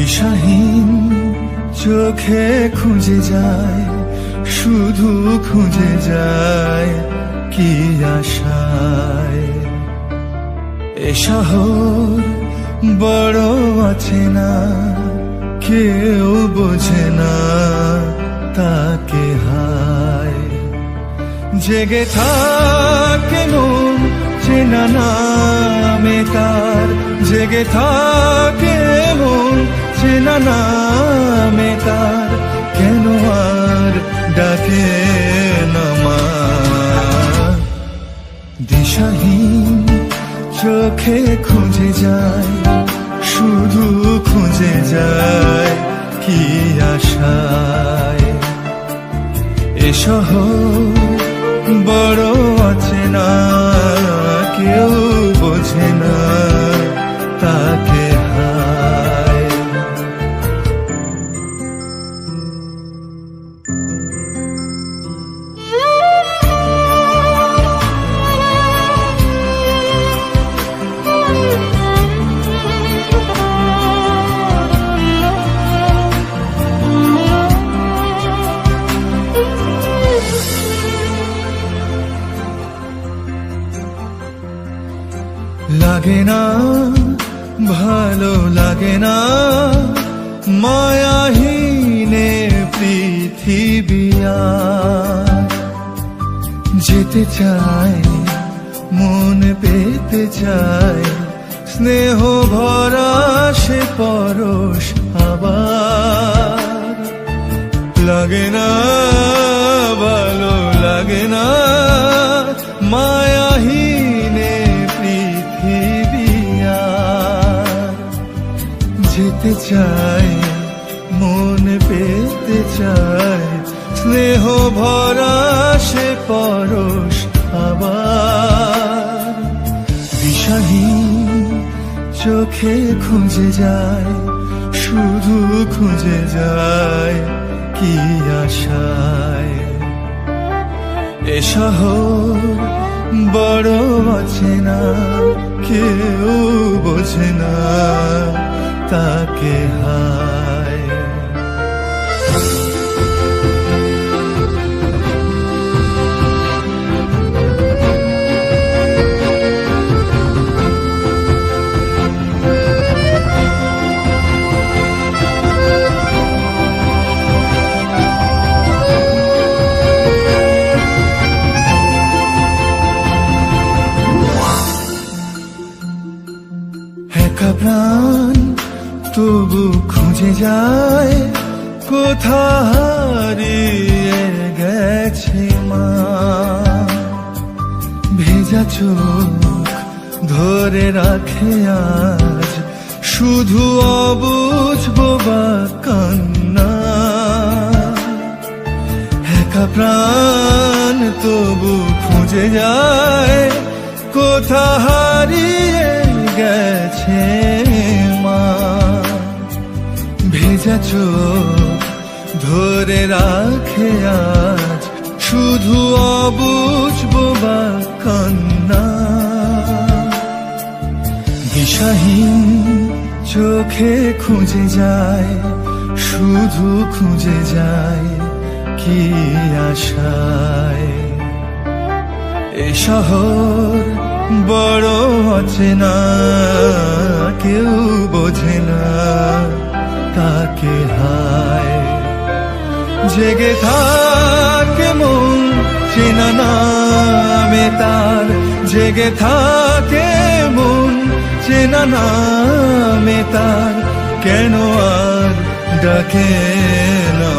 দিশাহীন চোখে খুঁজে যায়, শুধু খুঁজে যায় কি আশায়। এ শহর বড় আছে না, কেউ বোঝে না তাকে হায়। জেগে থাকে মন চেনা নামে তার, জেগে থাকে মন চেনা নামে তার, কেন আর ডাকে না মা। দিশাহীন চোখে খুঁজে যায়, শুধু খুঁজে যায় কি আশায়। এ শহর বড় আছে না, কেউ বোঝে না তাকে হায়। লাগে না ভালো লাগে না মায়াহীনে পৃথিবী আর। যেতে চায় মন পেতে চায়, স্নেহ ভরা সে পরশ আবার। লাগে না ভালো লাগে না মায়াহীনে পৃথিবী আর। যেতে চায় মন পেতে চায়, স্নেহ ভরা সে পরশ আবার। দিশাহীন চোখে খুঁজে যায়, শুধু খুঁজে যায় কি আশায়। এ শহর বড় আছে না, কেউ বোঝে না তাকে হায়। একা প্রাণ তবু খুঁজে যায়, কোথা হারিয়ে গেছে মা। ভেজা চোখ ধরে রাখে আজ, শুধু অবুঝ বোবা কান্না। একা প্রাণ তবু খুঁজে যায়, কোথা হারিয়ে গেছে মা। ভেজা চোখ ধরে রাখে আজ, শুধু অবুঝ বোবা কান্না। দিশাহীন চোখে খুঁজে যায়, শুধু খুঁজে যায় কি আশায়। এ শহর বড় আছে না, কেউ বোঝে না তাকে হায়। জেগে থাকে মন চেনা নামে তার, জেগে থাকে মন চেনা নামে তার, কেন আর ডাকে না।